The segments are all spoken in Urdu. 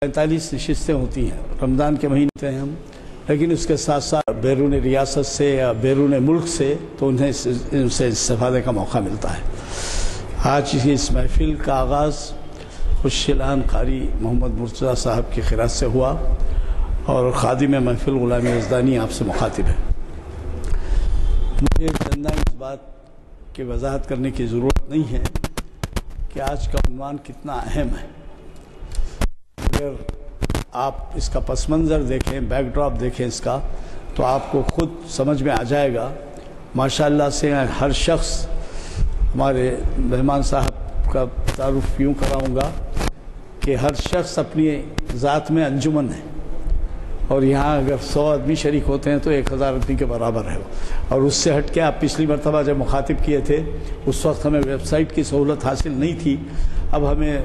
45 نشستیں ہوتی ہیں رمضان کے مہینے ہیں ہم، لیکن اس کے ساتھ ساتھ بیرون ریاست سے یا بیرون ملک سے تو انہیں ان سے استفادے کا موقع ملتا ہے۔ آج اس محفل کا آغاز خوشیلان قاری محمد مرتضیٰ صاحب کی خیرات سے ہوا اور خادم محفل غلام یزدانی آپ سے مخاطب ہے۔ مجھے چندہ اس بات کی وضاحت کرنے کی ضرورت نہیں ہے کہ آج کا عنوان کتنا اہم ہے۔ اگر آپ اس کا پس منظر دیکھیں، بیک ڈراپ دیکھیں اس کا، تو آپ کو خود سمجھ میں آ جائے گا۔ ماشاءاللہ سے ہر شخص، ہمارے مہمان صاحب کا تعارف یوں کراؤں گا کہ ہر شخص اپنی ذات میں انجمن ہے، اور یہاں اگر 100 آدمی شریک ہوتے ہیں تو 1000 آدمی کے برابر ہے۔ اور اس سے ہٹ کے آپ پچھلی مرتبہ جب مخاطب کیے تھے اس وقت ہمیں ویب سائٹ کی سہولت حاصل نہیں تھی، اب ہمیں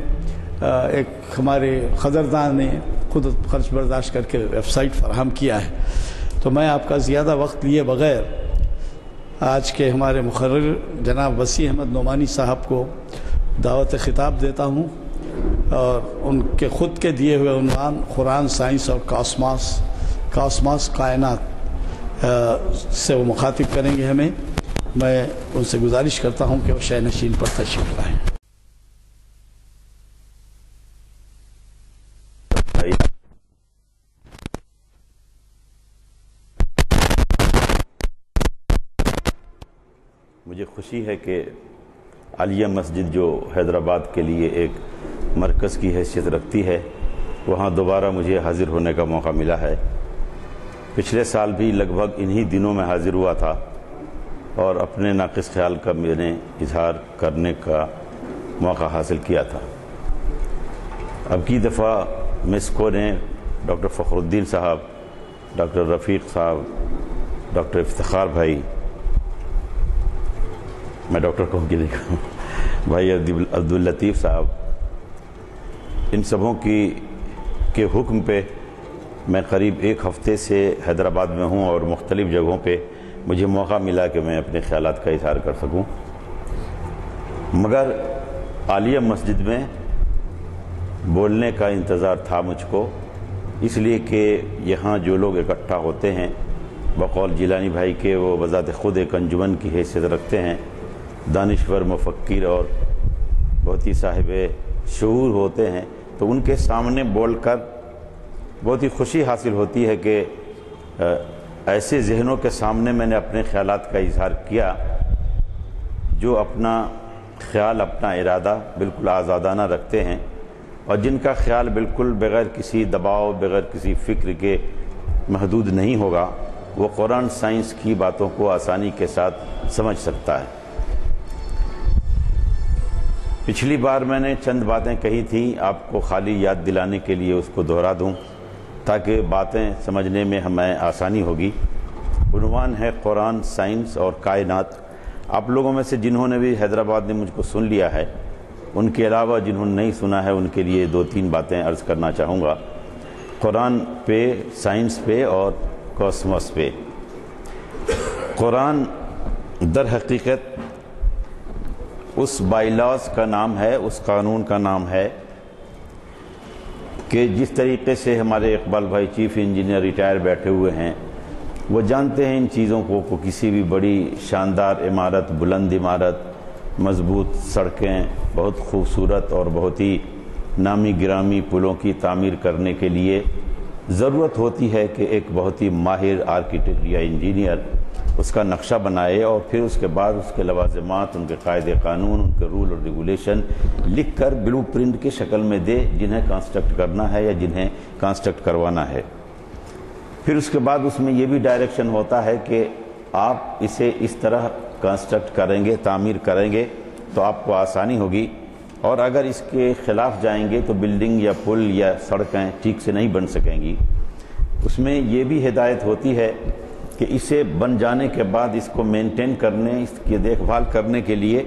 ایک ہمارے قدردان نے خود خرچ برداشت کر کے ویب سائٹ فراہم کیا ہے۔ تو میں آپ کا زیادہ وقت لیے بغیر آج کے ہمارے مقرر جناب وسیع احمد نعمانی صاحب کو دعوت خطاب دیتا ہوں، اور ان کے خود کے دیے ہوئے عنوان قرآن، سائنس اور کاسماس کائنات سے وہ مخاطب کریں گے ہمیں۔ میں ان سے گزارش کرتا ہوں کہ وہ شہ نشین پر تشریف لائیں۔ مجھے خوشی ہے کہ عالیہ مسجد جو حیدرآباد کے لیے ایک مرکز کی حیثیت رکھتی ہے، وہاں دوبارہ مجھے حاضر ہونے کا موقع ملا ہے۔ پچھلے سال بھی لگ بھگ انہی دنوں میں حاضر ہوا تھا اور اپنے ناقص خیال کا میں نے اظہار کرنے کا موقع حاصل کیا تھا۔ اب کی دفعہ مسکو نے ڈاکٹر فخر الدین صاحب، ڈاکٹر رفیق صاحب، ڈاکٹر افتخار بھائی، میں ڈاکٹر کہوں کہ نہیں کہوں، بھائی عبداللطیف صاحب، ان سبوں کے حکم پہ میں قریب 1 ہفتے سے حیدرآباد میں ہوں، اور مختلف جگہوں پہ مجھے موقع ملا کہ میں اپنے خیالات کا اظہار کر سکوں۔ مگر عالیہ مسجد میں بولنے کا انتظار تھا مجھ کو، اس لیے کہ یہاں جو لوگ اکٹھا ہوتے ہیں، بقول جیلانی بھائی کے وہ بذات خود ایک انجمن کی حیثیت رکھتے ہیں، دانشور، مفکر اور بہت ہی صاحب شعور ہوتے ہیں، تو ان کے سامنے بول کر بہت ہی خوشی حاصل ہوتی ہے کہ ایسے ذہنوں کے سامنے میں نے اپنے خیالات کا اظہار کیا جو اپنا خیال، اپنا ارادہ بالکل آزادانہ رکھتے ہیں، اور جن کا خیال بالکل بغیر کسی دباؤ، بغیر کسی فکر کے محدود نہیں ہوگا، وہ قرآن سائنس کی باتوں کو آسانی کے ساتھ سمجھ سکتا ہے۔ پچھلی بار میں نے چند باتیں کہی تھیں، آپ کو خالی یاد دلانے کے لیے اس کو دہرا دوں تاکہ باتیں سمجھنے میں ہمیں آسانی ہوگی۔ عنوان ہے قرآن، سائنس اور کائنات۔ آپ لوگوں میں سے جنہوں نے بھی حیدرآباد نے مجھ کو سن لیا ہے، ان کے علاوہ جنہوں نے نہیں سنا ہے، ان کے لیے 2-3 باتیں عرض کرنا چاہوں گا، قرآن پہ، سائنس پہ اور کاسموس پہ۔ قرآن در حقیقت اس بائی لاز کا نام ہے، اس قانون کا نام ہے کہ جس طریقے سے ہمارے اقبال بھائی چیف انجینئر ریٹائر بیٹھے ہوئے ہیں، وہ جانتے ہیں ان چیزوں کو کسی بھی بڑی شاندار عمارت، بلند عمارت، مضبوط سڑکیں، بہت خوبصورت اور بہت ہی نامی گرامی پلوں کی تعمیر کرنے کے لیے ضرورت ہوتی ہے کہ ایک بہت ہی ماہر آرکیٹیکٹ یا انجینئر اس کا نقشہ بنائے، اور پھر اس کے بعد اس کے لوازمات، ان کے قاعدے قانون، ان کے رول اور ریگولیشن لکھ کر بلو پرنٹ کی شکل میں دے جنہیں کنسٹرکٹ کرنا ہے یا جنہیں کنسٹرکٹ کروانا ہے۔ پھر اس کے بعد اس میں یہ بھی ڈائریکشن ہوتا ہے کہ آپ اسے اس طرح کنسٹرکٹ کریں گے، تعمیر کریں گے تو آپ کو آسانی ہوگی، اور اگر اس کے خلاف جائیں گے تو بلڈنگ یا پل یا سڑکیں ٹھیک سے نہیں بن سکیں گی۔ اس میں یہ بھی ہدایت ہوتی ہے کہ اسے بن جانے کے بعد اس کو مینٹین کرنے، اس کی دیکھ بھال کرنے کے لیے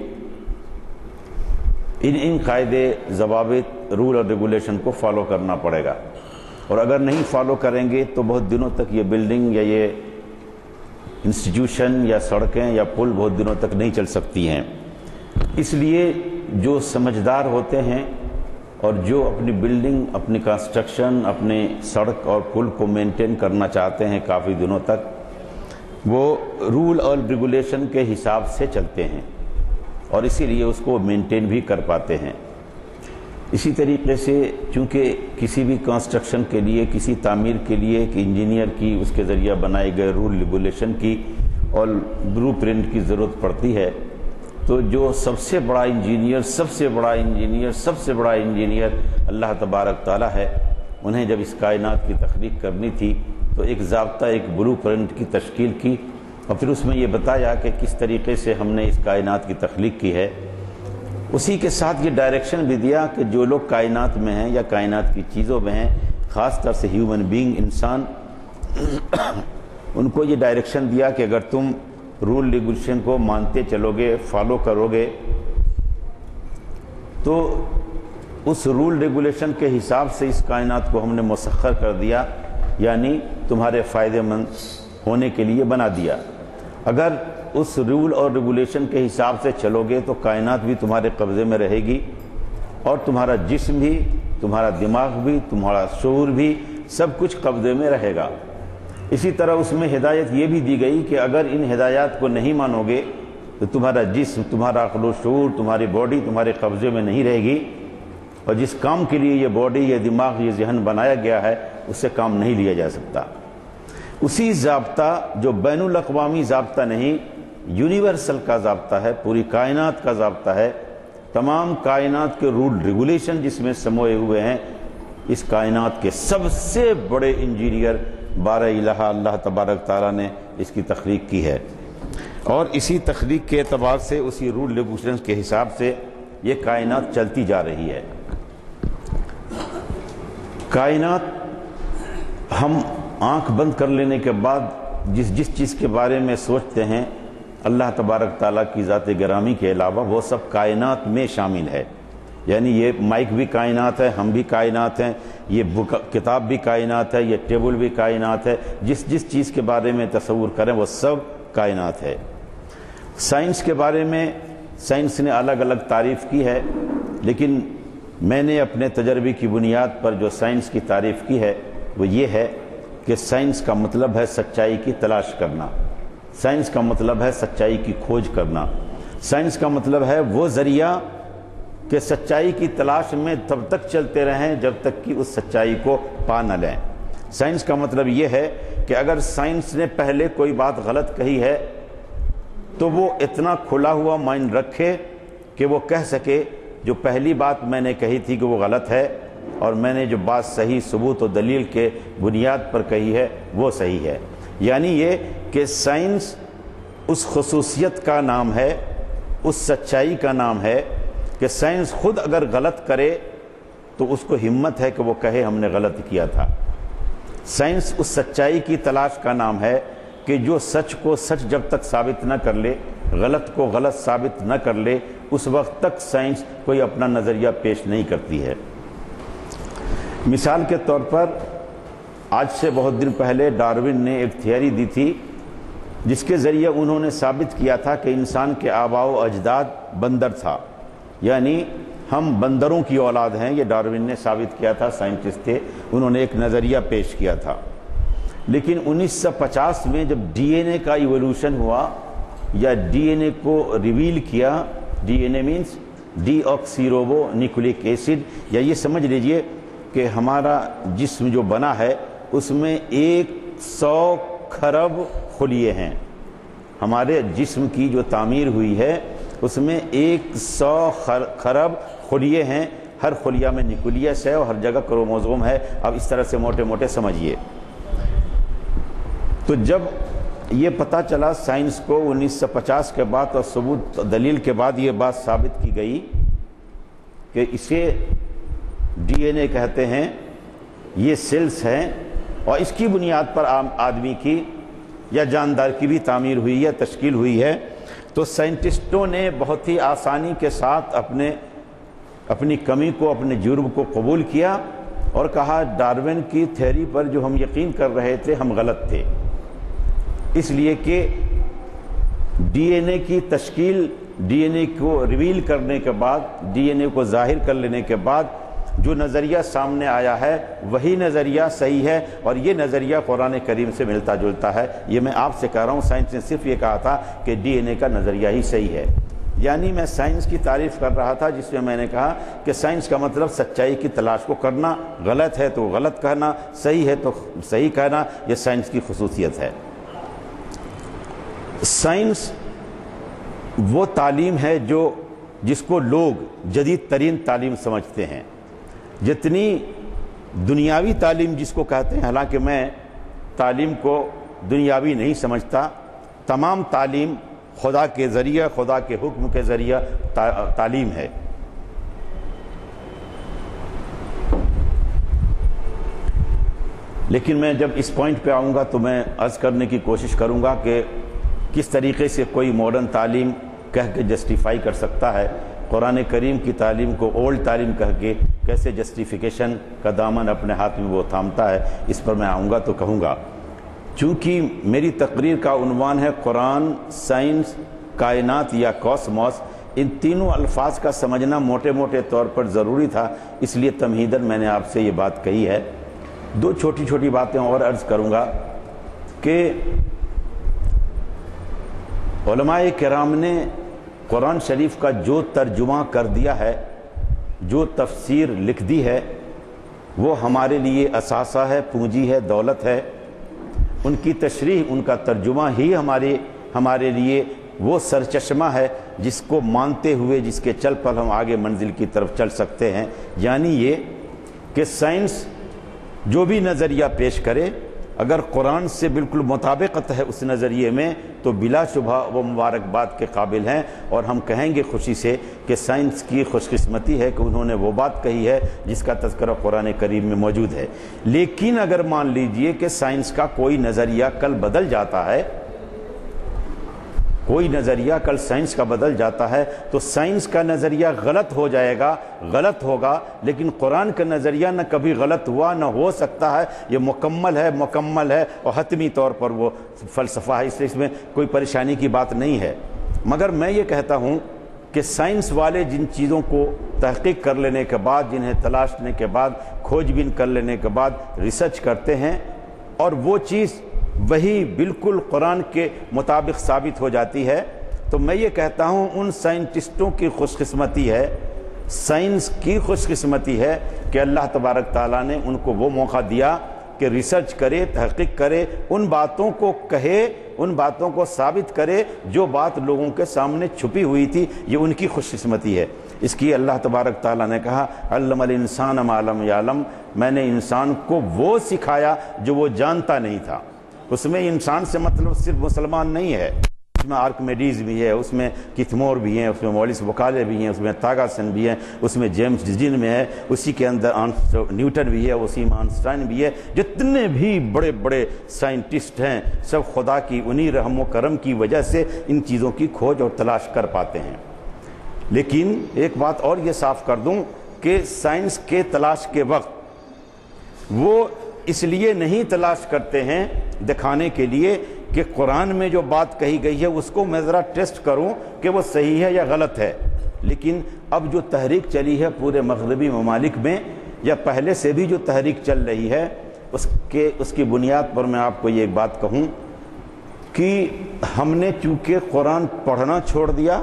ان قاعدے، ضوابط، رول اور ریگولیشن کو فالو کرنا پڑے گا، اور اگر نہیں فالو کریں گے تو بہت دنوں تک یہ بلڈنگ یا یہ انسٹیٹیوشن یا سڑکیں یا پل بہت دنوں تک نہیں چل سکتی ہیں۔ اس لیے جو سمجھدار ہوتے ہیں اور جو اپنی بلڈنگ، اپنی کنسٹرکشن، اپنے سڑک اور پل کو مینٹین کرنا چاہتے ہیں کافی دنوں تک، وہ رول اور ریگولیشن کے حساب سے چلتے ہیں اور اسی لیے اس کو مینٹین بھی کر پاتے ہیں۔ اسی طریقے سے چونکہ کسی بھی کنسٹرکشن کے لیے، کسی تعمیر کے لیے ایک انجینئر کی، اس کے ذریعہ بنائے گئے رول ریگولیشن کی اور بلو پرنٹ کی ضرورت پڑتی ہے، تو جو سب سے بڑا انجینئر اللہ تبارک تعالیٰ ہے، انہیں جب اس کائنات کی تخلیق کرنی تھی تو ایک ضابطہ، ایک بلو پرنٹ کی تشکیل کی اور پھر اس میں یہ بتایا کہ کس طریقے سے ہم نے اس کائنات کی تخلیق کی ہے۔ اسی کے ساتھ یہ ڈائریکشن بھی دیا کہ جو لوگ کائنات میں ہیں یا کائنات کی چیزوں میں ہیں، خاص طور سے ہیومن بینگ، انسان، ان کو یہ ڈائریکشن دیا کہ اگر تم رول ریگولیشن کو مانتے چلو گے، فالو کرو گے، تو اس رول ریگولیشن کے حساب سے اس کائنات کو ہم نے مسخر کر دیا، یعنی تمہارے فائدے مند ہونے کے لیے بنا دیا۔ اگر اس رول اور ریگولیشن کے حساب سے چلو گے تو کائنات بھی تمہارے قبضے میں رہے گی اور تمہارا جسم بھی، تمہارا دماغ بھی، تمہارا شعور بھی، سب کچھ قبضے میں رہے گا۔ اسی طرح اس میں ہدایت یہ بھی دی گئی کہ اگر ان ہدایات کو نہیں مانو گے تو تمہارا جسم، تمہارا عقل و شعور، تمہاری باڈی تمہارے قبضے میں نہیں رہے گی اور جس کام کے لیے یہ باڈی، یہ دماغ، یہ ذہن بنایا گیا ہے، اس سے کام نہیں لیا جا سکتا۔ اسی ضابطہ جو بین الاقوامی ضابطہ نہیں، یونیورسل کا ضابطہ ہے، پوری کائنات کا ضابطہ ہے، تمام کائنات کے رول ریگولیشن جس میں سموئے ہوئے ہیں، اس کائنات کے سب سے بڑے انجینئر بارہ الہ اللہ تبارک تعالیٰ نے اس کی تخلیق کی ہے اور اسی تخلیق کے اعتبار سے، اسی رول ریگولیشن کے حساب سے یہ کائنات چلتی جا رہی ہے۔ کائنات ہم آنکھ بند کر لینے کے بعد جس چیز کے بارے میں سوچتے ہیں، اللہ تبارک تعالیٰ کی ذات گرامی کے علاوہ وہ سب کائنات میں شامل ہے۔ یعنی یہ مائک بھی کائنات ہے، ہم بھی کائنات ہیں، یہ کتاب بھی کائنات ہے، یہ ٹیبل بھی کائنات ہے، جس چیز کے بارے میں تصور کریں وہ سب کائنات ہے۔ سائنس کے بارے میں سائنس نے الگ الگ تعریف کی ہے، لیکن میں نے اپنے تجربے کی بنیاد پر جو سائنس کی تعریف کی ہے وہ یہ ہے کہ سائنس کا مطلب ہے سچائی کی تلاش کرنا، سائنس کا مطلب ہے سچائی کی کھوج کرنا، سائنس کا مطلب ہے وہ ذریعہ کہ سچائی کی تلاش میں تب تک چلتے رہیں جب تک کہ اس سچائی کو پا نہ لیں۔ سائنس کا مطلب یہ ہے کہ اگر سائنس نے پہلے کوئی بات غلط کہی ہے تو وہ اتنا کھلا ہوا مائنڈ رکھے کہ وہ کہہ سکے جو پہلی بات میں نے کہی تھی کہ وہ غلط ہے اور میں نے جو بات صحیح ثبوت و دلیل کے بنیاد پر کہی ہے وہ صحیح ہے۔ یعنی یہ کہ سائنس اس خصوصیت کا نام ہے، اس سچائی کا نام ہے کہ سائنس خود اگر غلط کرے تو اس کو ہمت ہے کہ وہ کہے ہم نے غلط کیا تھا۔ سائنس اس سچائی کی تلاش کا نام ہے کہ جو سچ کو سچ جب تک ثابت نہ کر لے، غلط کو غلط ثابت نہ کر لے، اس وقت تک سائنس کوئی اپنا نظریہ پیش نہیں کرتی ہے۔ مثال کے طور پر آج سے بہت دن پہلے ڈارون نے ایک تھیوری دی تھی جس کے ذریعے انہوں نے ثابت کیا تھا کہ انسان کے آباء و اجداد بندر تھا، یعنی ہم بندروں کی اولاد ہیں۔ یہ ڈارون نے ثابت کیا تھا، سائنٹسٹ تھے، انہوں نے ایک نظریہ پیش کیا تھا۔ لیکن 1950 میں جب ڈی این اے کا ایوولوشن ہوا یا ڈی این اے کو ریویل کیا، D N a means D آکسی robo nucleic acid, یا یہ سمجھ لیجئے کہ ہمارا جسم جو بنا ہے اس میں 100 کھرب خلیے ہیں۔ ہمارے جسم کی جو تعمیر ہوئی ہے اس میں 100 کھرب خلیے ہیں، ہر خلیہ میں نیوکلیس ہے اور ہر جگہ کروموزوم ہے۔ اب اس طرح سے موٹے موٹے سمجھیے۔ تو جب یہ پتہ چلا سائنس کو 1950 کے بعد اور ثبوت دلیل کے بعد یہ بات ثابت کی گئی کہ اسے ڈی این اے کہتے ہیں، یہ سیلز ہیں اور اس کی بنیاد پر آدمی کی یا جاندار کی بھی تعمیر ہوئی ہے، تشکیل ہوئی ہے، تو سائنٹسٹوں نے بہت ہی آسانی کے ساتھ اپنی کمی کو، اپنے جرم کو قبول کیا اور کہا ڈارون کی تھیوری پر جو ہم یقین کر رہے تھے ہم غلط تھے، اس لیے کہ ڈی این اے کی تشکیل، ڈی این اے کو ریویل کرنے کے بعد، ڈی این اے کو ظاہر کر لینے کے بعد جو نظریہ سامنے آیا ہے وہی نظریہ صحیح ہے، اور یہ نظریہ قرآن کریم سے ملتا جلتا ہے۔ یہ میں آپ سے کہہ رہا ہوں، سائنس نے صرف یہ کہا تھا کہ ڈی این اے کا نظریہ ہی صحیح ہے۔ یعنی میں سائنس کی تعریف کر رہا تھا، جس میں میں نے کہا کہ سائنس کا مطلب سچائی کی تلاش کو کرنا، غلط ہے تو غلط کہنا، صحیح ہے تو صحیح کہنا، یہ سائنس کی خصوصیت ہے۔ سائنس وہ تعلیم ہے جس کو لوگ جدید ترین تعلیم سمجھتے ہیں۔ جتنی دنیاوی تعلیم جس کو کہتے ہیں، حالانکہ میں تعلیم کو دنیاوی نہیں سمجھتا، تمام تعلیم خدا کے ذریعہ، خدا کے حکم کے ذریعہ تعلیم ہے۔ لیکن میں جب اس پوائنٹ پہ آؤں گا تو میں عرض کرنے کی کوشش کروں گا کہ کس طریقے سے کوئی ماڈرن تعلیم کہہ کے جسٹیفائی کر سکتا ہے، قرآن کریم کی تعلیم کو اولڈ تعلیم کہہ کے کیسے جسٹیفیکیشن کا دامن اپنے ہاتھ میں وہ تھامتا ہے، اس پر میں آؤں گا تو کہوں گا۔ چونکہ میری تقریر کا عنوان ہے قرآن، سائنس، کائنات یا کاسموس، ان تینوں الفاظ کا سمجھنا موٹے موٹے طور پر ضروری تھا، اس لیے تمہیداً میں نے آپ سے یہ بات کہی ہے۔ دو چھوٹی چھوٹی باتیں اور عرض کروں گا کہ علماء کرام نے قرآن شریف کا جو ترجمہ کر دیا ہے، جو تفسیر لکھ دی ہے، وہ ہمارے لیے اثاثہ ہے، پونجی ہے، دولت ہے۔ ان کی تشریح، ان کا ترجمہ ہی ہمارے لیے وہ سرچشمہ ہے جس کو مانتے ہوئے، جس کے چل پل ہم آگے منزل کی طرف چل سکتے ہیں۔ یعنی یہ کہ سائنس جو بھی نظریہ پیش کرے، اگر قرآن سے بالکل مطابقت ہے اس نظریے میں، تو بلا شبہ وہ مبارکباد کے قابل ہیں، اور ہم کہیں گے خوشی سے کہ سائنس کی خوش قسمتی ہے کہ انہوں نے وہ بات کہی ہے جس کا تذکرہ قرآن کریم میں موجود ہے۔ لیکن اگر مان لیجئے کہ سائنس کا کوئی نظریہ کل بدل جاتا ہے، کوئی نظریہ کل سائنس کا بدل جاتا ہے، تو سائنس کا نظریہ غلط ہو جائے گا، غلط ہوگا، لیکن قرآن کا نظریہ نہ کبھی غلط ہوا نہ ہو سکتا ہے، یہ مکمل ہے اور حتمی طور پر وہ فلسفہ ہے، اس میں کوئی پریشانی کی بات نہیں ہے۔ مگر میں یہ کہتا ہوں کہ سائنس والے جن چیزوں کو تحقیق کر لینے کے بعد، جنہیں تلاشنے کے بعد، کھوج بین کر لینے کے بعد ریسرچ کرتے ہیں، اور وہ چیز وہی بالکل قرآن کے مطابق ثابت ہو جاتی ہے، تو میں یہ کہتا ہوں ان سائنٹسٹوں کی خوش قسمتی ہے، سائنس کی خوش قسمتی ہے کہ اللہ تبارک تعالیٰ نے ان کو وہ موقع دیا کہ ریسرچ کرے، تحقیق کرے، ان باتوں کو کہے، ان باتوں کو ثابت کرے جو بات لوگوں کے سامنے چھپی ہوئی تھی۔ یہ ان کی خوش قسمتی ہے۔ اس کی اللہ تبارک تعالیٰ نے کہا علم الانسان ما لم یعلم، میں نے انسان کو وہ سکھایا جو وہ جانتا نہیں تھا۔ اس میں انسان سے مطلب صرف مسلمان نہیں ہے، اس میں آرکمیڈیز بھی ہے، اس میں کتمور بھی ہیں، اس میں موریس بکالے بھی ہیں، اس میں تاگاسن بھی ہیں، اس میں جیمز ڈیجن میں ہے، اسی کے اندر نیوٹن بھی ہے، اسی میں آئنسٹائن بھی ہے۔ جتنے بھی بڑے بڑے سائنٹسٹ ہیں سب خدا کی انہی رحم و کرم کی وجہ سے ان چیزوں کی کھوج اور تلاش کر پاتے ہیں۔ لیکن ایک بات اور یہ صاف کر دوں کہ سائنس کے تلاش کے وقت وہ اس لیے نہیں تلاش کرتے ہیں دکھانے کے لیے کہ قرآن میں جو بات کہی گئی ہے اس کو میں ذرا ٹیسٹ کروں کہ وہ صحیح ہے یا غلط ہے۔ لیکن اب جو تحریک چلی ہے پورے مغربی ممالک میں، یا پہلے سے بھی جو تحریک چل رہی ہے، اس کی بنیاد پر میں آپ کو یہ ایک بات کہوں کہ ہم نے چونکہ قرآن پڑھنا چھوڑ دیا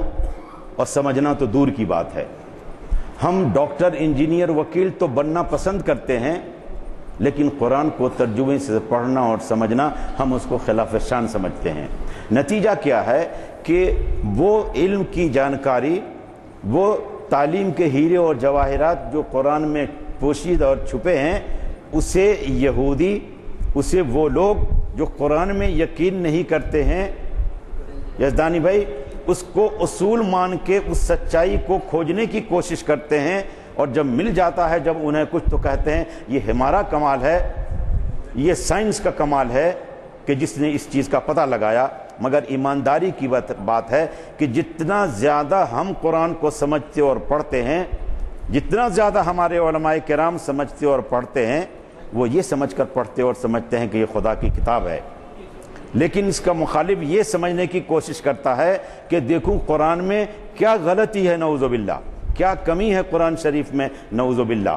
اور سمجھنا تو دور کی بات ہے۔ ہم ڈاکٹر، انجینئر، وکیل تو بننا پسند کرتے ہیں، لیکن قرآن کو ترجمے سے پڑھنا اور سمجھنا ہم اس کو خلاف شان سمجھتے ہیں۔ نتیجہ کیا ہے کہ وہ علم کی جانکاری، وہ تعلیم کے ہیرے اور جواہرات جو قرآن میں پوشیدہ اور چھپے ہیں، اسے یہودی، اسے وہ لوگ جو قرآن میں یقین نہیں کرتے ہیں، یزدانی بھائی، اس کو اصول مان کے اس سچائی کو کھوجنے کی کوشش کرتے ہیں، اور جب مل جاتا ہے، جب انہیں کچھ تو کہتے ہیں یہ ہمارا کمال ہے، یہ سائنس کا کمال ہے کہ جس نے اس چیز کا پتہ لگایا۔ مگر ایمانداری کی بات ہے کہ جتنا زیادہ ہم قرآن کو سمجھتے اور پڑھتے ہیں، جتنا زیادہ ہمارے علماء کرام سمجھتے اور پڑھتے ہیں، وہ یہ سمجھ کر پڑھتے اور سمجھتے ہیں کہ یہ خدا کی کتاب ہے۔ لیکن اس کا مخالف یہ سمجھنے کی کوشش کرتا ہے کہ دیکھوں قرآن میں کیا غلطی ہے، نعوذ باللہ، کیا کمی ہے قرآن شریف میں، نعوذ باللہ۔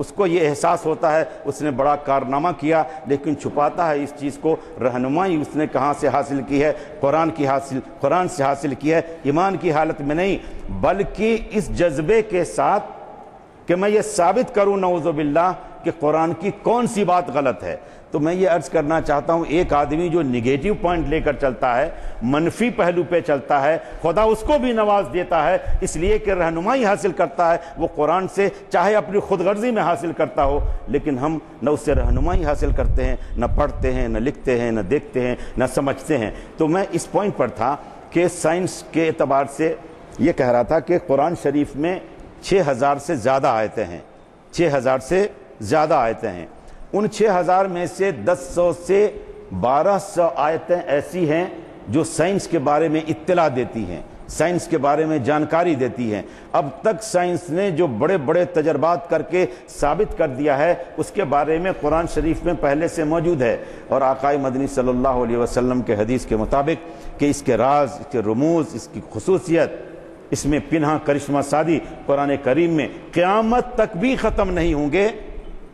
اس کو یہ احساس ہوتا ہے اس نے بڑا کارنامہ کیا، لیکن چھپاتا ہے اس چیز کو۔ رہنمائی اس نے کہاں سے حاصل کی ہے؟ قرآن سے حاصل کی ہے، ایمان کی حالت میں نہیں، بلکہ اس جذبے کے ساتھ کہ میں یہ ثابت کروں نعوذ باللہ کہ قرآن کی کون سی بات غلط ہے۔ تو میں یہ عرض کرنا چاہتا ہوں، ایک آدمی جو نگیٹو پوائنٹ لے کر چلتا ہے، منفی پہلو پہ چلتا ہے، خدا اس کو بھی نواز دیتا ہے، اس لیے کہ رہنمائی حاصل کرتا ہے وہ قرآن سے، چاہے اپنی خود غرضی میں حاصل کرتا ہو، لیکن ہم نہ اس سے رہنمائی حاصل کرتے ہیں، نہ پڑھتے ہیں، نہ لکھتے ہیں، نہ دیکھتے ہیں، نہ سمجھتے ہیں۔ تو میں اس پوائنٹ پر تھا کہ سائنس کے اعتبار سے یہ کہہ رہا تھا کہ قرآن شریف میں 6000 سے زیادہ آیتیں ہیں، 6000 سے زیادہ آیتیں ہیں۔ ان 6000 میں سے 1000 سے 1200 آیتیں ایسی ہیں جو سائنس کے بارے میں اطلاع دیتی ہیں، سائنس کے بارے میں جانکاری دیتی ہیں۔ اب تک سائنس نے جو بڑے بڑے تجربات کر کے ثابت کر دیا ہے اس کے بارے میں قرآن شریف میں پہلے سے موجود ہے، اور آقا مدنی صلی اللہ علیہ وسلم کے حدیث کے مطابق کہ اس کے راز، اس کے رموز، اس کی خصوصیت، اس میں پنہا کرشمہ سادی قرآن کریم میں قیامت تک بھی ختم نہیں ہوں گے۔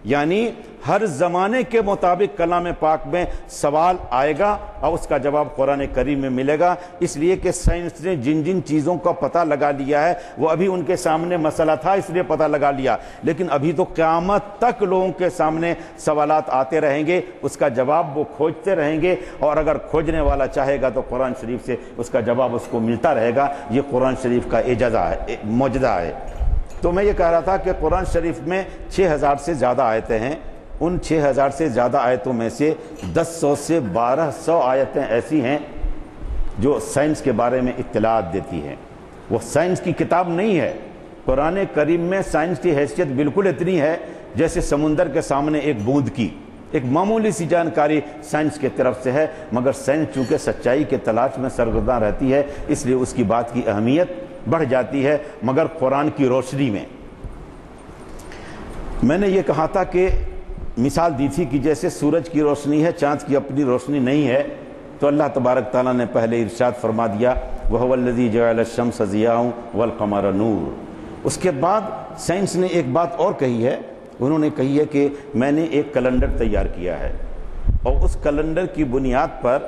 یعنی ہر زمانے کے مطابق کلام پاک میں سوال آئے گا اور اس کا جواب قرآن کریم میں ملے گا، اس لیے کہ سائنس نے جن جن چیزوں کا پتہ لگا لیا ہے وہ ابھی ان کے سامنے مسئلہ تھا اس لیے پتہ لگا لیا، لیکن ابھی تو قیامت تک لوگوں کے سامنے سوالات آتے رہیں گے، اس کا جواب وہ کھوجتے رہیں گے، اور اگر کھوجنے والا چاہے گا تو قرآن شریف سے اس کا جواب اس کو ملتا رہے گا۔ یہ قرآن شریف کا اعجاز ہے، معجزہ ہے۔ تو میں یہ کہہ رہا تھا کہ قرآن شریف میں 6000 سے زیادہ آیتیں ہیں، ان 6000 سے زیادہ آیتوں میں سے 1000 سے 1200 آیتیں ایسی ہیں جو سائنس کے بارے میں اطلاعات دیتی ہیں۔ وہ سائنس کی کتاب نہیں ہے، قرآن کریم میں سائنس کی حیثیت بالکل اتنی ہے جیسے سمندر کے سامنے ایک بوند کی، ایک معمولی سی جانکاری سائنس کے طرف سے ہے، مگر سائنس چونکہ سچائی کے تلاش میں سرگرداں رہتی ہے اس لیے اس کی بات کی اہمیت بڑھ جاتی ہے، مگر قرآن کی روشنی میں۔ میں نے یہ کہا تھا کہ مثال دی تھی کہ جیسے سورج کی روشنی ہے، چاند کی اپنی روشنی نہیں ہے، تو اللہ تبارک تعالیٰ نے پہلے ارشاد فرما دیا وَهُوَ الَّذِي جَعَلَ الشَّمْسَ ضِيَاءً وَالْقَمَرَ نُورًا۔ اس کے بعد سائنس نے ایک بات اور کہی ہے، انہوں نے کہی ہے کہ میں نے ایک کیلنڈر تیار کیا ہے، اور اس کیلنڈر کی بنیاد پر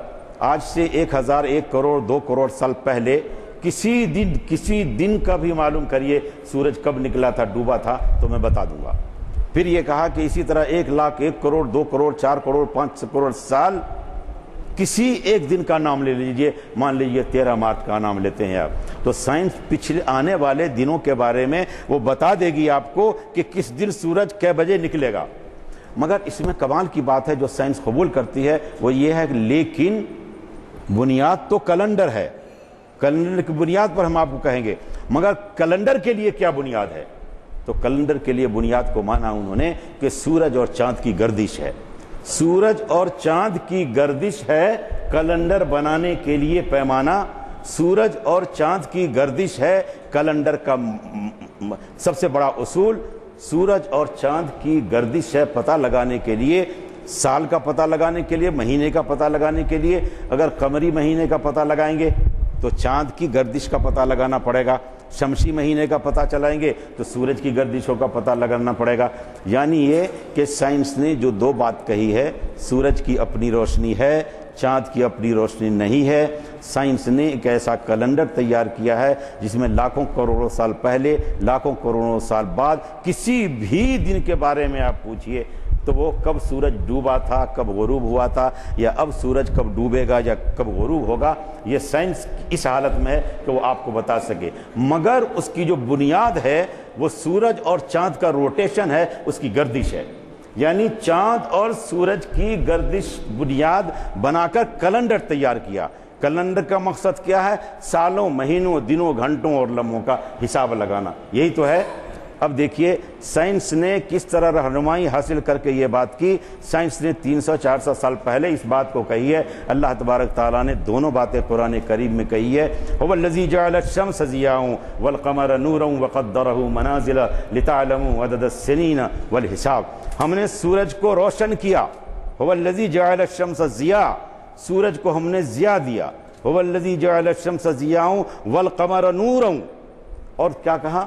آج سے 1000 1 کروڑ 2 کروڑ سال پہلے کسی دن کا بھی معلوم کریے سورج کب نکلا تھا، ڈوبا تھا، تو میں بتا دوں گا۔ پھر یہ کہا کہ اسی طرح 1 لاکھ 1 کروڑ 2 کروڑ 4 کروڑ 5 کروڑ سال کسی ایک دن کا نام لے لیجئے، مان لیجئے 13 مارچ کا نام لیتے ہیں آپ، تو سائنس پچھلے آنے والے دنوں کے بارے میں وہ بتا دے گی آپ کو کہ کس دن سورج کئے بجے نکلے گا۔ مگر اس میں کمال کی بات ہے جو سائنس قبول کرتی ہے وہ یہ ہے کہ لیکن بنیاد تو کیلنڈر ہے، کیلنڈر کی بنیاد پر ہم آپ کو کہیں گے، مگر کیلنڈر کے لیے کیا بنیاد ہے؟ تو کیلنڈر کے لیے بنیاد کو مانا انہوں نے کہ سورج اور چاند کی گردش ہے، سورج اور چاند کی گردش ہے کیلنڈر بنانے کے لیے پیمانہ، سورج اور چاند کی گردش ہے کیلنڈر کا سب سے اصول اصول، سورج اور چاند کی گردش ہے پتہ لگانے کے لیے، سال کا پتہ لگانے کے لیے، مہینے کا پتہ لگانے کے لیے۔ اگر قمری مہینے کا پتہ لگائیں گے تو چاند کی گردش کا پتہ لگانا پڑے گا، شمسی مہینے کا پتہ چلائیں گے تو سورج کی گردشوں کا پتہ لگانا پڑے گا۔ یعنی یہ کہ سائنس نے جو دو بات کہی ہے، سورج کی اپنی روشنی ہے، چاند کی اپنی روشنی نہیں ہے، سائنس نے ایک ایسا کیلنڈر تیار کیا ہے جس میں لاکھوں کروڑوں سال پہلے، لاکھوں کروڑوں سال بعد کسی بھی دن کے بارے میں آپ پوچھئے تو وہ کب سورج ڈوبا تھا، کب غروب ہوا تھا، یا اب سورج کب ڈوبے گا یا کب غروب ہوگا، یہ سائنس اس حالت میں ہے کہ وہ آپ کو بتا سکے۔ مگر اس کی جو بنیاد ہے وہ سورج اور چاند کا روٹیشن ہے، اس کی گردش ہے، یعنی چاند اور سورج کی گردش بنیاد بنا کر کیلنڈر تیار کیا۔ کیلنڈر کا مقصد کیا ہے؟ سالوں، مہینوں، دنوں، گھنٹوں اور لمحوں کا حساب لگانا، یہی تو ہے۔ اب دیکھیے سائنس نے کس طرح رہنمائی حاصل کر کے یہ بات کی۔ سائنس نے 300-400 سال پہلے اس بات کو کہی ہے، اللہ تبارک تعالیٰ نے دونوں باتیں قرآن کریم میں کہی ہے، هو الذی جعل الشمس ضیاء والقمر نورا وقدره منازل لتعلموا عدد السنین والحساب۔ ہم نے سورج کو روشن کیا، هو الذی جعل الشمس ضیاء، سورج کو ہم نے ضیاء دیا، هو الذی جعل الشمس ضیاء والقمر نورا، اور کیا کہا؟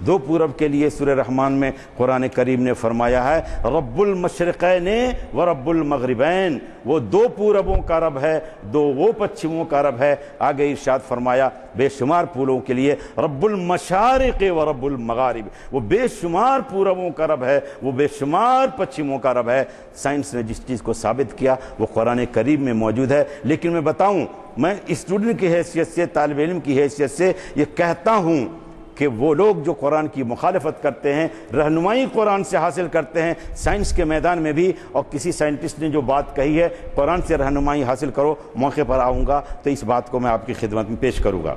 دو پورب کے لیے سورہ رحمان میں قرآن کریم نے فرمایا ہے رب المشرقین و رب المغربین، وہ دو پوربوں کا رب ہے، دو وہ پچھموں کا رب ہے۔ آگے ارشاد فرمایا بے شمار پوروں کے لیے رب المشارق و رب المغارب، وہ بے شمار پوربوں کا رب ہے، وہ بے شمار پچھموں کا رب ہے۔ سائنس نے جس چیز کو ثابت کیا وہ قرآن کریم میں موجود ہے، لیکن میں بتاؤں، میں اسٹوڈنٹ کی حیثیت سے، طالب علم کی حیثیت سے یہ کہتا ہوں کہ وہ لوگ جو قرآن کی مخالفت کرتے ہیں، رہنمائی قرآن سے حاصل کرتے ہیں سائنس کے میدان میں بھی، اور کسی سائنٹسٹ نے جو بات کہی ہے قرآن سے رہنمائی حاصل کرو، موقع پر آؤں گا تو اس بات کو میں آپ کی خدمت میں پیش کروں گا۔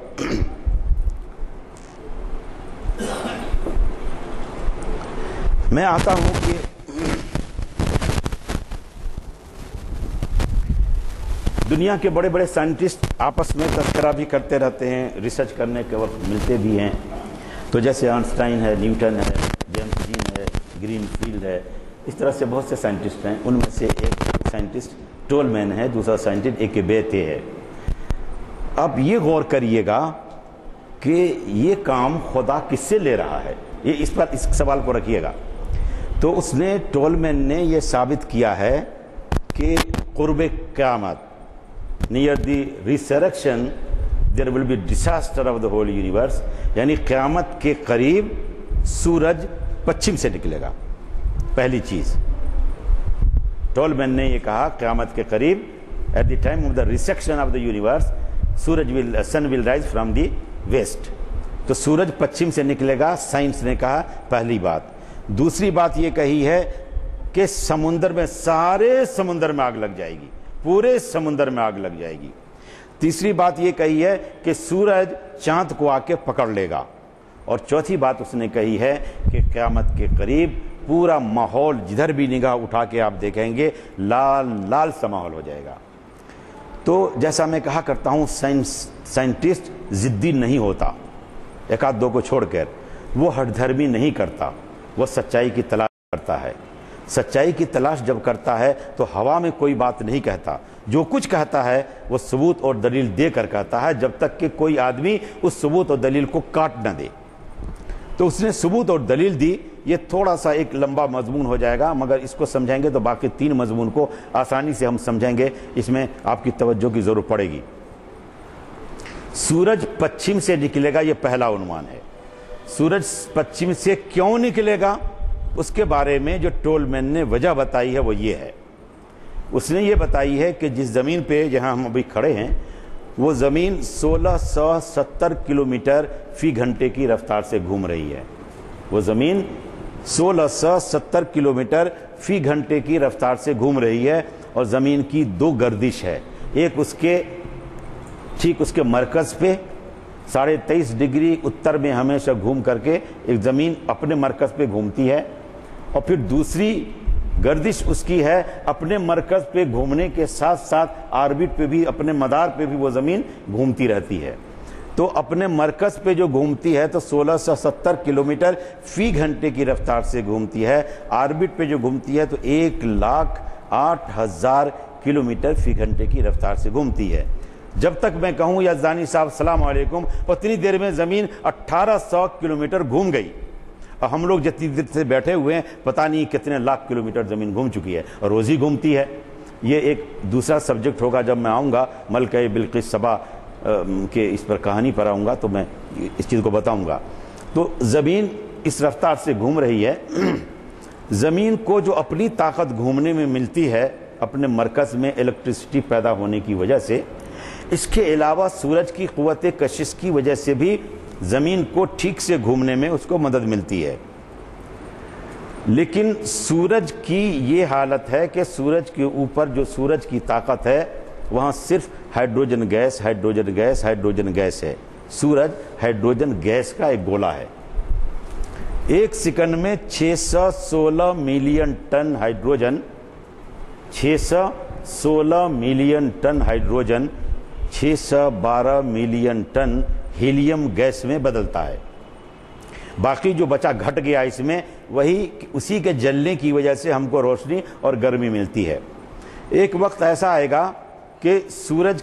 میں آتا ہوں کہ دنیا کے بڑے بڑے سائنٹسٹ آپس میں تذکرہ بھی کرتے رہتے ہیں، ریسرچ کرنے کے وقت ملتے بھی ہیں، تو جیسے آئنسٹائن ہے، نیوٹن ہے، جیمس جین ہے، گرین فیلڈ ہے، اس طرح سے بہت سے سائنٹسٹ ہیں۔ ان میں سے ایک سائنٹسٹ ٹولمین ہے، دوسرا سائنٹسٹ ایک بیتے ہے۔ اب یہ غور کریے گا کہ یہ کام خدا کس سے لے رہا ہے، یہ اس سوال کو رکھیے گا۔ تو اس نے ٹولمین نے یہ ثابت کیا ہے کہ قرب قیامت، near the resurrection there will be disaster of the whole universe، یعنی قیامت کے قریب سورج پچھم سے نکلے گا۔ پہلی چیز ٹولمین نے یہ کہا قیامت کے قریب at the time of the resurrection of the universe sun will rise from the west، تو سورج پچھم سے نکلے گا، سائنس نے کہا پہلی بات۔ دوسری بات یہ کہی ہے کہ سمندر میں، سارے سمندر میں آگ لگ جائے گی، پورے سمندر میں آگ لگ جائے گی۔ تیسری بات یہ کہی ہے کہ سورج چاند کو آ کے پکڑ لے گا، اور چوتھی بات اس نے کہی ہے کہ قیامت کے قریب پورا ماحول جدھر بھی نگاہ اٹھا کے آپ دیکھیں گے لال لال سا ماحول ہو جائے گا۔ تو جیسا میں کہا کرتا ہوں سائنٹسٹ ضدی نہیں ہوتا، ایک آدھ دو کو چھوڑ کر، وہ ہٹ دھرمی نہیں کرتا، وہ سچائی کی تلاش کرتا ہے۔ سچائی کی تلاش جب کرتا ہے تو ہوا میں کوئی بات نہیں کہتا، جو کچھ کہتا ہے وہ ثبوت اور دلیل دے کر کہتا ہے، جب تک کہ کوئی آدمی اس ثبوت اور دلیل کو کاٹ نہ دے۔ تو اس نے ثبوت اور دلیل دی، یہ تھوڑا سا ایک لمبا مضمون ہو جائے گا، مگر اس کو سمجھیں گے تو باقی تین مضمون کو آسانی سے ہم سمجھیں گے، اس میں آپ کی توجہ کی ضرورت پڑے گی۔ سورج پچھم سے نکلے گا، یہ پہلا عنوان ہے۔ سورج پچھم سے کیوں نکلے گا اس کے بارے میں جو ٹولمین نے وجہ بتائی ہے وہ یہ ہے، اس نے یہ بتائی ہے کہ جس زمین پہ جہاں ہم ابھی کھڑے ہیں وہ زمین 1670 کلومیٹر فی گھنٹے کی رفتار سے گھوم رہی ہے، وہ زمین 1670 کلومیٹر فی گھنٹے کی رفتار سے گھوم رہی ہے، اور زمین کی دو گردش ہے، ایک اس کے ٹھیک اس کے مرکز پہ 23.5 ڈگری اتر میں ہمیشہ گھوم کر کے ایک زمین اپنے مرکز پہ گھومتی ہے، اور پھر دوسری گردش اس کی ہے اپنے مرکز پہ گھومنے کے ساتھ ساتھ آربٹ پہ بھی، اپنے مدار پہ بھی وہ زمین گھومتی رہتی ہے۔ تو اپنے مرکز پہ جو گھومتی ہے تو 1670 کلومیٹر فی گھنٹے کی رفتار سے گھومتی ہے، آربٹ پہ جو گھومتی ہے تو 1,08,000 کلومیٹر فی گھنٹے کی رفتار سے گھومتی ہے۔ جب تک میں کہوں یزدانی صاحب السلام علیکم، اتنی دیر میں زمین 1800 کلومیٹر گھوم گئی، اور ہم لوگ جتنی دیر سے بیٹھے ہوئے ہیں پتہ نہیں کتنے لاکھ کلومیٹر زمین گھوم چکی ہے، اور روز ہی گھومتی ہے۔ یہ ایک دوسرا سبجیکٹ ہوگا، جب میں آؤں گا ملکہ بلقیس سبا کے اس پر کہانی پر آؤں گا تو میں اس چیز کو بتاؤں گا۔ تو زمین اس رفتار سے گھوم رہی ہے۔ زمین کو جو اپنی طاقت گھومنے میں ملتی ہے اپنے مرکز میں الیکٹریسٹی پیدا ہونے کی وجہ سے، اس کے علاوہ سورج کی قوت کشش کی وجہ سے بھی زمین کو ٹھیک سے گھومنے میں اس کو مدد ملتی ہے۔ لیکن سورج کی یہ حالت ہے کہ سورج کے اوپر جو سورج کی طاقت ہے وہاں صرف hydrogen gas hydrogen gas hydrogen gas ہے۔ سورج ہائیڈروجن گیس کا ایک گولا ہے۔ ایک سیکنڈ میں 616 million ton hydrogen 616 million ton hydrogen 612 million ton helium gas میں بدلتا ہے۔ باقی جو بچا گھٹ گیا اس میں، وہی اسی کے جلنے کی وجہ سے ہم کو روشنی اور گرمی ملتی ہے۔ ایک وقت ایسا آئے گا کہ سورج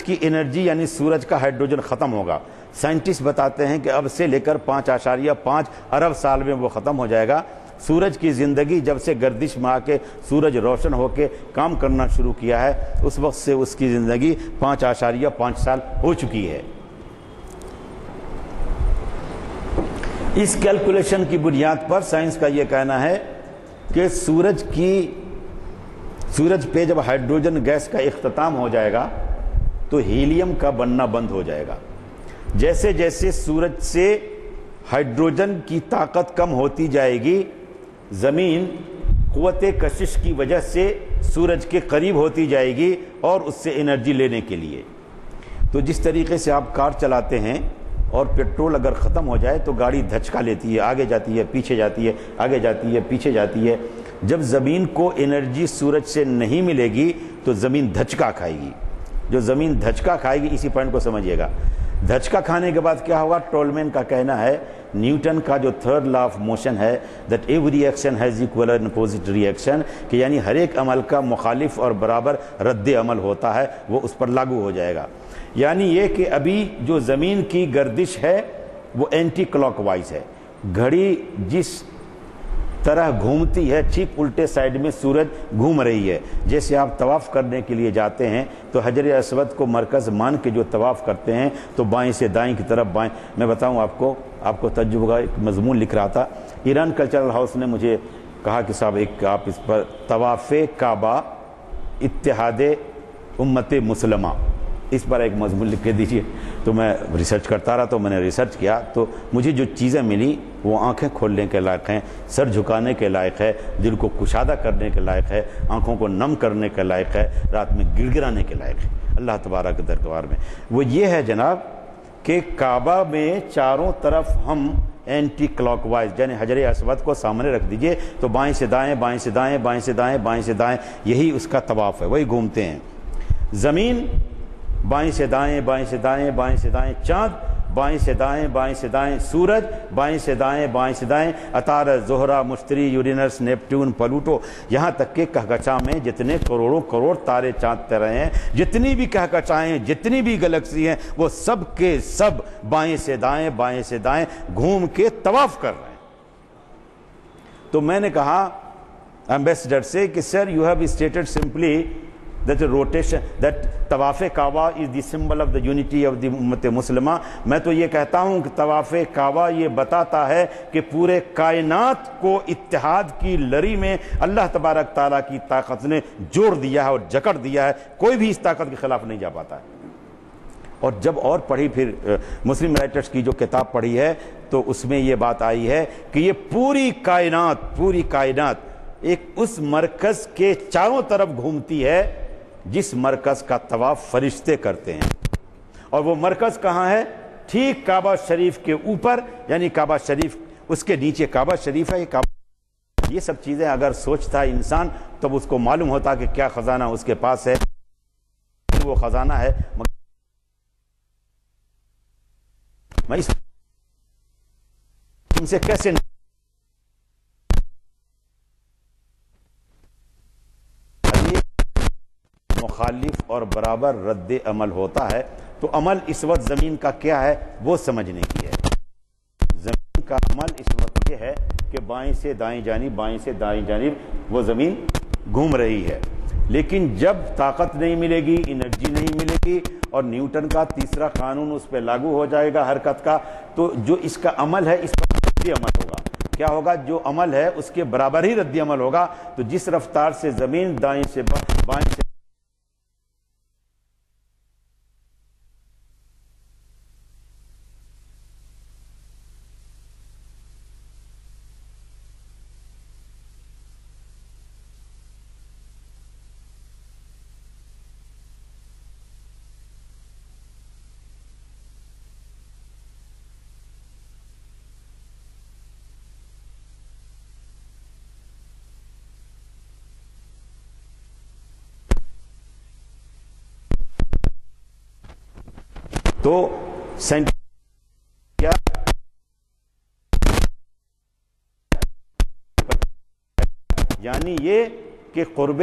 کی انرجی یعنی سورج کا ہائیڈروجن ختم ہوگا، سائنٹسٹ بتاتے ہیں کہ اب سے لے کر 5.5 ارب سال میں وہ ختم ہو جائے گا۔ سورج کی زندگی جب سے گردش میں آ کے سورج روشن ہو کے کام کرنا شروع کیا ہے، اس وقت سے اس کی زندگی 5.5 سال ہو چکی ہے۔ اس کیلکولیشن کی بنیاد پر سائنس کا یہ کہنا ہے کہ سورج پہ جب ہائیڈروجن گیس کا اختتام ہو جائے گا تو ہیلیم کا بننا بند ہو جائے گا۔ جیسے جیسے سورج سے ہائیڈروجن کی طاقت کم ہوتی جائے گی، زمین قوت کشش کی وجہ سے سورج کے قریب ہوتی جائے گی اور اس سے انرجی لینے کے لیے۔ تو جس طریقے سے آپ کار چلاتے ہیں اور پیٹرول اگر ختم ہو جائے تو گاڑی دھچکا لیتی ہے، آگے جاتی ہے، پیچھے جاتی ہے، آگے جاتی ہے، پیچھے جاتی ہے۔ جب زمین کو انرجی سورج سے نہیں ملے گی تو زمین دھچکا کھائے گی۔ جو زمین دھچکا کھائے گی، اسی پوائنٹ کو سمجھیے گا، دھچکا کھانے کے بعد کیا ہوگا؟ ٹولمین کا کہنا ہے، نیوٹن کا جو تھرڈ لا آف موشن ہے، that every action has equal and opposite reaction, کہ یعنی ہر ایک عمل کا مخالف اور برابر رد عمل ہوتا ہے، وہ اس پر لاگو ہو جائے گا۔ یعنی یہ کہ ابھی جو زمین کی گردش ہے وہ اینٹی کلاک وائز ہے، گھڑی جس طرح گھومتی ہے ٹھیک الٹے سائیڈ میں سورج گھوم رہی ہے۔ جیسے آپ طواف کرنے کے لیے جاتے ہیں تو حجر اسود کو مرکز مان کے جو طواف کرتے ہیں تو بائیں سے دائیں کی طرف بائیں۔ میں بتاؤں آپ کو تجربہ کا ایک مضمون لکھ رہا تھا، ایران کلچرل ہاؤس نے مجھے کہا کہ صاحب ایک آپ اس پر طواف کعبہ اتحاد امت مسلمہ، اس پر ایک مضمون لکھ کے دیجیے۔ تو میں ریسرچ کرتا رہا، تو میں نے ریسرچ کیا تو مجھے جو چیزیں ملی وہ آنکھیں کھولنے کے لائق ہیں، سر جھکانے کے لائق ہے، دل کو کشادہ کرنے کے لائق ہے، آنکھوں کو نم کرنے کے لائق ہے، رات میں گڑ گڑانے کے لائق ہے اللہ تبارک کے دربار میں۔ وہ یہ ہے جناب کہ کعبہ میں چاروں طرف ہم اینٹی کلاک وائز، یعنی حجر اسود کو سامنے رکھ دیجئے تو بائیں سے دائیں، بائیں سے دائیں، بائیں سے دائیں، بائیں سے دائیں، یہی اس کا طواف ہے، وہی گھومتے ہیں۔ زمین بائیں سے دائیں، بائیں سے دائیں، بائیں سے دائیں، چاند بائیں سے دائیں، بائیں سے دائیں، سورج بائیں سے دائیں، بائیں سے دائیں، عطارد، زہرہ، مشتری، یورینس، نیپٹون، پلوٹو، یہاں تک کہ کہکشاں میں جتنے کروڑوں کروڑ تارے چاند تیرے ہیں، جتنی بھی کہکشائیں، جتنی بھی گلیکسی ہیں، وہ سب کے سب بائیں سے دائیں، بائیں سے دائیں گھوم کے طواف کر رہے ہیں۔ تو میں نے کہا ایمبیسڈر سے کہ sir you have stated simply that rotation, that طواف کعبہ is the symbol of the unity of the امت مسلمہ۔ میں تو یہ کہتا ہوں کہ طواف کعبہ یہ بتاتا ہے کہ پورے کائنات کو اتحاد کی لڑی میں اللہ تبارک تعالیٰ کی طاقت نے جوڑ دیا ہے اور جکڑ دیا ہے، کوئی بھی اس طاقت کے خلاف نہیں جا پاتا ہے۔ اور جب اور پڑھی پھر مسلم رائٹرز کی جو کتاب پڑھی ہے تو اس میں یہ بات آئی ہے کہ یہ پوری کائنات ایک اس مرکز کے چاروں طرف گھومتی ہے جس مرکز کا طواف فرشتے کرتے ہیں، اور وہ مرکز کہاں ہے؟ ٹھیک کعبہ شریف کے اوپر، یعنی کعبہ شریف، اس کے نیچے کعبہ شریف ہے۔ یہ سب چیزیں اگر سوچتا ہے انسان تب اس کو معلوم ہوتا کہ کیا خزانہ اس کے پاس ہے۔ وہ خزانہ ہے، میں اس ان سے کیسے مخالف اور برابر رد عمل ہوتا ہے۔ تو عمل اس وقت زمین کا کیا ہے وہ سمجھنے کی ہے۔ زمین کا عمل اس وقت یہ ہے کہ بائیں سے دائیں جانب، بائیں سے دائیں جانب وہ زمین گھوم رہی ہے، لیکن جب طاقت نہیں ملے گی، انرجی نہیں ملے گی اور نیوٹن کا تیسرا قانون اس پہ لاگو ہو جائے گا حرکت کا، تو جو اس کا عمل ہے اس پر رد عمل ہوگا۔ کیا ہوگا؟ جو عمل ہے اس کے برابر ہی رد عمل ہوگا۔ تو جس رفتار سے زمین دائیں سے بائیں سے تو کیا یعنی یہ کہ قرب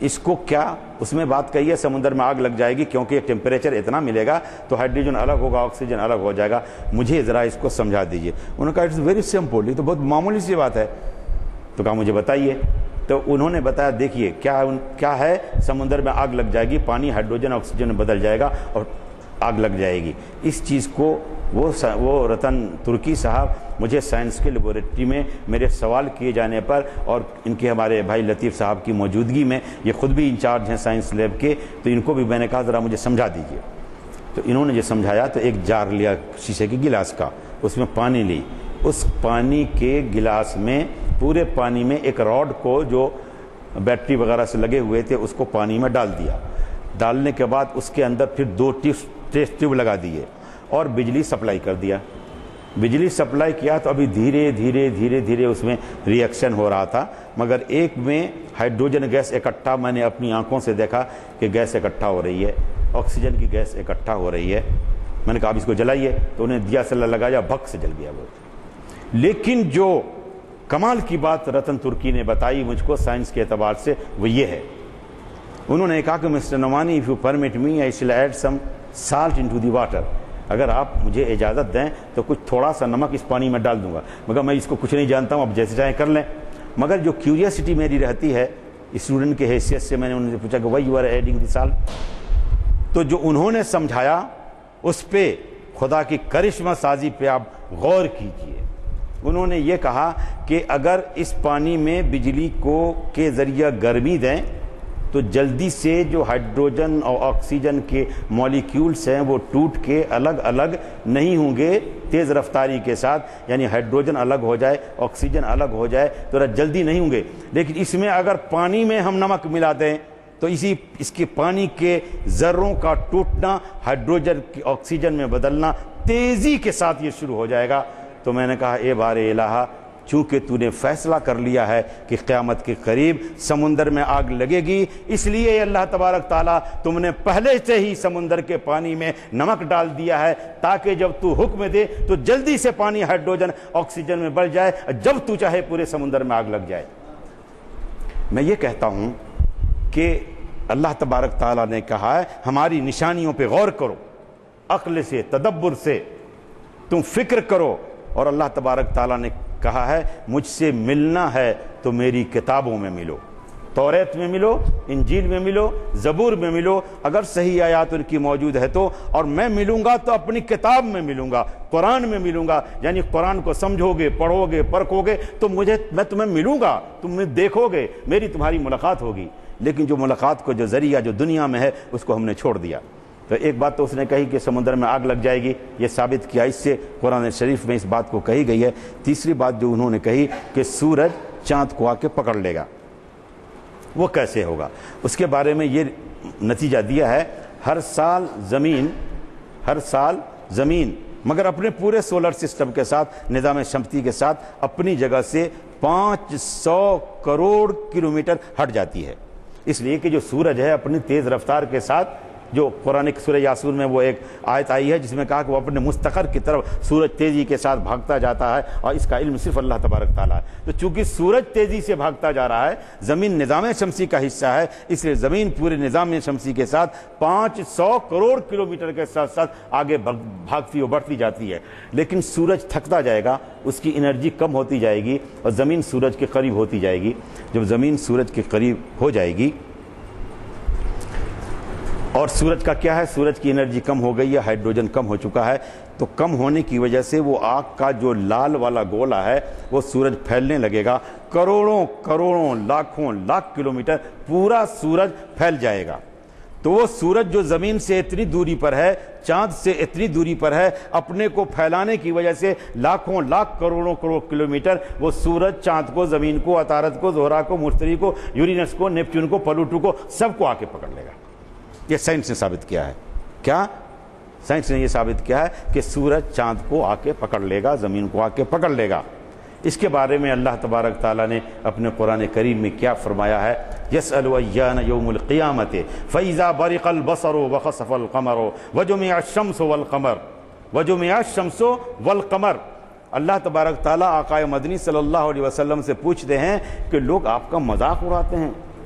اس کو کیا اس میں بات کہی ہے سمندر میں آگ لگ جائے گی کیونکہ ٹیمپریچر اتنا ملے گا تو ہائیڈروجن الگ ہوگا, آکسیجن الگ ہو جائے گا, مجھے ذرا اس کو سمجھا دیجئے. انہوں نے کہا اٹس ویری سمپل, یہ تو بہت معمولی سی بات ہے. تو کہا مجھے بتائیے. تو انہوں نے بتایا دیکھیے کیا ہے, سمندر میں آگ لگ جائے گی, پانی ہائیڈروجن آکسیجن میں بدل جائے گا اور آگ لگ جائے گی. اس چیز کو وہ رتن ترکی صاحب مجھے سائنس کے لیبارٹری میں میرے سوال کیے جانے پر, اور ان کے ہمارے بھائی لطیف صاحب کی موجودگی میں, یہ خود بھی انچارج ہیں سائنس لیب کے, تو ان کو بھی میں نے کہا ذرا مجھے سمجھا دیجیے. تو انہوں نے جو سمجھایا تو ایک جار لیا شیشے کے گلاس کا, اس میں پانی لی, اس پانی کے گلاس میں پورے پانی میں ایک راڈ کو جو بیٹری وغیرہ سے لگے ہوئے تھے اس کو پانی میں ڈال دیا. ڈالنے کے بعد اس کے اندر پھر 2 ٹیسٹ ٹیوب لگا دیے اور بجلی سپلائی کر دیا. بجلی سپلائی کیا تو ابھی دھیرے دھیرے اس میں ری ایکشن ہو رہا تھا, مگر ایک میں ہائیڈروجن گیس اکٹھا, میں نے اپنی آنکھوں سے دیکھا کہ گیس اکٹھا ہو رہی ہے, آکسیجن کی گیس اکٹھا ہو رہی ہے. میں نے کہا اب اس کو جلائیے, تو انہیں دیا سلا لگایا, بھک سے جل گیا وہ. لیکن جو کمال کی بات رتن ترکی نے بتائی مجھ کو سائنس کے اعتبار سے وہ یہ ہے, انہوں نے کہا کہ mister Nomani if you permit me I shall add some salt into the water. اگر آپ مجھے اجازت دیں تو کچھ تھوڑا سا نمک اس پانی میں ڈال دوں گا, مگر میں اس کو کچھ نہیں جانتا ہوں, اب جیسے چاہیں کر لیں. مگر جو کیوریاسٹی میری رہتی ہے اسٹوڈنٹ کے حیثیت سے, میں نے انہوں سے پوچھا کہ why you are adding the salt. تو جو انہوں نے سمجھایا اس پہ خدا کی کرشمہ سازی پہ آپ غور کیجئے. انہوں نے یہ کہا کہ اگر اس پانی میں بجلی کے ذریعہ گرمی دیں تو جلدی سے جو ہائیڈروجن اور آکسیجن کے مالیکیولز ہیں وہ ٹوٹ کے الگ الگ نہیں ہوں گے تیز رفتاری کے ساتھ, یعنی ہائیڈروجن الگ ہو جائے آکسیجن الگ ہو جائے تو جلدی نہیں ہوں گے. لیکن اس میں اگر پانی میں ہم نمک ملا دیں تو اس کے پانی کے ذروں کا ٹوٹنا ہائیڈروجن کی آکسیجن میں بدلنا تیزی کے ساتھ یہ شروع ہو جائے گا. تو میں نے کہا اے بار الہا, چونکہ تو نے فیصلہ کر لیا ہے کہ قیامت کے قریب سمندر میں آگ لگے گی, اس لیے اللہ تبارک تعالیٰ تم نے پہلے سے ہی سمندر کے پانی میں نمک ڈال دیا ہے تاکہ جب تو حکم دے تو جلدی سے پانی ہائیڈروجن آکسیجن میں بڑھ جائے, جب تو چاہے پورے سمندر میں آگ لگ جائے. میں یہ کہتا ہوں کہ اللہ تبارک تعالیٰ نے کہا ہے ہماری نشانیوں پہ غور کرو, عقل سے تدبر سے تم فکر کرو. اور اللہ تبارک تعالیٰ نے کہا ہے مجھ سے ملنا ہے تو میری کتابوں میں ملو, توریت میں ملو, انجیل میں ملو, زبور میں ملو, اگر صحیح آیات ان کی موجود ہے تو, اور میں ملوں گا تو اپنی کتاب میں ملوں گا, قرآن میں ملوں گا. یعنی قرآن کو سمجھو گے, پڑھو گے, پرکھو گے تو میں تمہیں ملوں گا, تم مجھے دیکھو گے, میری تمہاری ملاقات ہوگی. لیکن جو ملاقات کو جو ذریعہ جو دنیا میں ہے اس کو ہم نے چھوڑ دیا. تو ایک بات تو اس نے کہی کہ سمندر میں آگ لگ جائے گی, یہ ثابت کیا, اس سے قرآن شریف میں اس بات کو کہی گئی ہے. تیسری بات جو انہوں نے کہی کہ سورج چاند کو آ کے پکڑ لے گا, وہ کیسے ہوگا, اس کے بارے میں یہ نتیجہ دیا ہے ہر سال زمین مگر اپنے پورے سولر سسٹم کے ساتھ, نظام شمسی کے ساتھ اپنی جگہ سے 500 کروڑ کلومیٹر ہٹ جاتی ہے. اس لیے کہ جو سورج ہے اپنی تیز رفتار کے ساتھ, جو قرآن سورہ یاسین میں وہ ایک آیت آئی ہے جس میں کہا کہ وہ اپنے مستقر کی طرف سورج تیزی کے ساتھ بھاگتا جاتا ہے, اور اس کا علم صرف اللہ تبارک تعالیٰ ہے. تو چونکہ سورج تیزی سے بھاگتا جا رہا ہے, زمین نظام شمسی کا حصہ ہے, اس لیے زمین پورے نظام شمسی کے ساتھ 500 کروڑ کلومیٹر کے ساتھ ساتھ آگے بھاگتی اور بڑھتی جاتی ہے. لیکن سورج تھکتا جائے گا, اس کی انرجی کم ہوتی جائے گی اور زمین سورج کے قریب ہوتی جائے گی. جب زمین سورج کے قریب ہو جائے گی, اور سورج کا کیا ہے, سورج کی انرجی کم ہو گئی ہے, ہائیڈروجن کم ہو چکا ہے, تو کم ہونے کی وجہ سے وہ آگ کا جو لال والا گولا ہے وہ سورج پھیلنے لگے گا, کروڑوں لاکھوں لاکھ کلومیٹر پورا سورج پھیل جائے گا. تو وہ سورج جو زمین سے اتنی دوری پر ہے, چاند سے اتنی دوری پر ہے, اپنے کو پھیلانے کی وجہ سے لاکھوں لاکھ کروڑوں کلومیٹر وہ سورج چاند کو, زمین کو, عطارد کو, زہرہ کو, مشتری کو, یورینس کو, نیپچون کو, پلوٹو کو, سب کو آ کے پکڑ لے گا. یہ سائنس نے ثابت کیا ہے. کیا سائنس نے یہ ثابت کیا ہے کہ سورج چاند کو آ کے پکڑ لے گا, زمین کو آ کے پکڑ لے گا. اس کے بارے میں اللہ تبارک تعالیٰ نے اپنے قرآن کریم میں کیا فرمایا ہے, یسأل ایان یوم القیامت فاذا برق البصر وخسف القمر وجمع الشمس والقمر. اللہ تبارک تعالیٰ آقا مدنی صلی اللہ علیہ وسلم سے پوچھتے ہیں کہ لوگ آپ کا مذاق اڑاتے ہیں,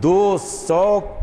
200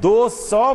200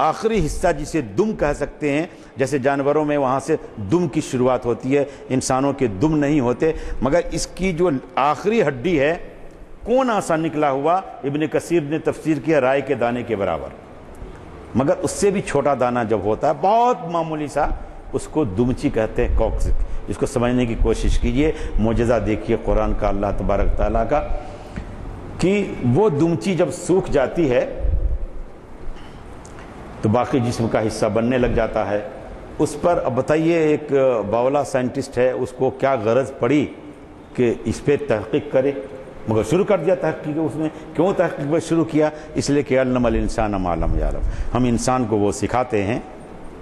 آخری حصہ جسے دم کہہ سکتے ہیں، جیسے جانوروں میں وہاں سے دم کی شروعات ہوتی ہے، انسانوں کے دم نہیں ہوتے، مگر اس کی جو آخری ہڈی ہے کون آسا نکلا ہوا، ابن کثیر نے تفسیر کیا رائے کے دانے کے برابر، مگر اس سے بھی چھوٹا دانہ جب ہوتا ہے بہت معمولی سا، اس کو دمچی کہتے ہیں، کوکس۔ اس کو سمجھنے کی کوشش کیجئے، معجزہ دیکھیے قرآن کا اللہ تبارک تعالیٰ کا، کہ وہ دمچی جب سوکھ جاتی ہے تو باقی جسم کا حصہ بننے لگ جاتا ہے۔ اس پر اب بتائیے ایک باولا سائنٹسٹ ہے، اس کو کیا غرض پڑی کہ اس پہ تحقیق کرے، مگر شروع کر دیا تحقیق۔ اس میں کیوں تحقیق شروع کیا؟ اس لیے کہ علم الانسان ما لم یعلم، ہم انسان کو وہ سکھاتے ہیں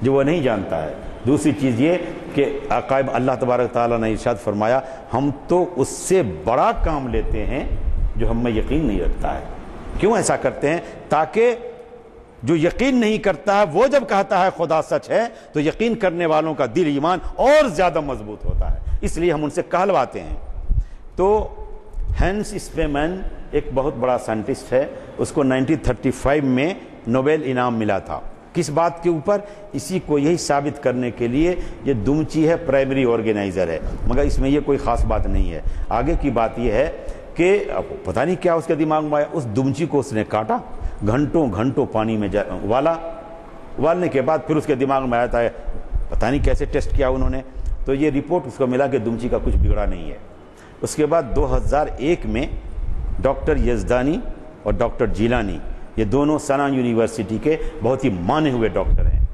جو وہ نہیں جانتا ہے۔ دوسری چیز یہ کہ عقائب اللہ تبارک تعالیٰ نے ارشاد فرمایا ہم تو اس سے بڑا کام لیتے ہیں جو ہم میں یقین نہیں رکھتا ہے۔ کیوں ایسا کرتے ہیں؟ تاکہ جو یقین نہیں کرتا ہے وہ جب کہتا ہے خدا سچ ہے تو یقین کرنے والوں کا دل ایمان اور زیادہ مضبوط ہوتا ہے، اس لیے ہم ان سے کہلواتے ہیں۔ تو ہینس اسپیمن ایک بہت بڑا سائنٹسٹ ہے، اس کو 1935 میں نوبل انعام ملا تھا۔ کس بات کے اوپر؟ اسی کو یہی ثابت کرنے کے لیے یہ دمچی ہے پرائمری آرگنائزر ہے، مگر اس میں یہ کوئی خاص بات نہیں ہے۔ آگے کی بات یہ ہے کہ پتہ نہیں کیا اس کے دماغ میں آیا، اس دمچی کو اس نے کاٹا، گھنٹوں گھنٹوں پانی میں ابالنے کے بعد پھر اس کے دماغ میں آتا ہے، پتہ نہیں کیسے ٹیسٹ کیا انہوں نے، تو یہ رپورٹ اس کو ملا کہ دمچی کا کچھ بگڑا نہیں ہے۔ اس کے بعد 2001 میں ڈاکٹر یزدانی اور ڈاکٹر جیلانی، یہ دونوں سنا یونیورسٹی کے بہت ہی مانے ہوئے ڈاکٹر ہیں،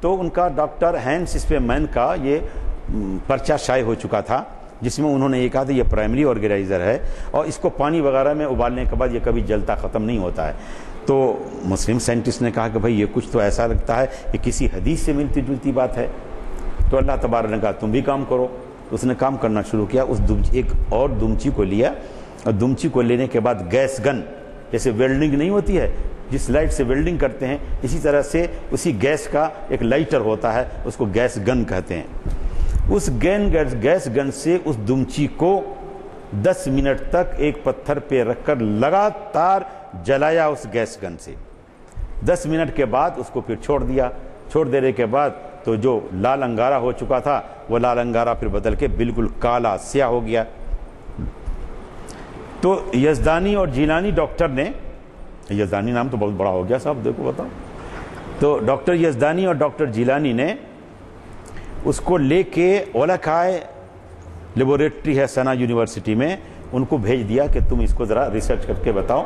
تو ان کا ڈاکٹر ہینس اسپیمن کا یہ پرچہ شائع ہو چکا تھا، جس میں انہوں نے یہ کہا تھا یہ پرائمری آرگنائزر ہے اور اس کو پانی وغیرہ میں ابالنے کے بعد یہ کبھی جلتا ختم نہیں ہوتا ہے۔ تو مسلم سائنٹسٹ نے کہا کہ بھائی یہ کچھ تو ایسا لگتا ہے کہ کسی حدیث سے ملتی جلتی بات ہے، تو اللہ تبارک نے کہا تم بھی کام کرو۔ اس نے کام کرنا شروع کیا، اس ایک اور دمچی کو لیا، اور دمچی کو لینے کے بعد گیس گن، جیسے ویلڈنگ نہیں ہوتی ہے جس لائٹ سے ویلڈنگ کرتے ہیں، اسی طرح سے اسی گیس کا ایک لائٹر ہوتا ہے، اس کو گیس گن کہتے ہیں۔ اس گیس گن سے اس دمچی کو 10 منٹ تک ایک پتھر پہ رکھ کر لگاتار جلایا اس گیس گن سے۔ 10 منٹ کے بعد اس کو پھر چھوڑ دیا۔ چھوڑ دینے کے بعد تو جو لال انگارہ ہو چکا تھا وہ لال انگارہ پھر بدل کے بالکل کالا سیاہ ہو گیا۔ تو یزدانی اور جیلانی ڈاکٹر نے، یزدانی نام تو بہت بڑا ہو گیا صاحب، دیکھو بتاؤ، تو ڈاکٹر یزدانی اور ڈاکٹر جیلانی نے اس کو لے کے اولکائے لیبوریٹری ہے سنا یونیورسٹی میں، ان کو بھیج دیا کہ تم اس کو ذرا ریسرچ کر کے بتاؤ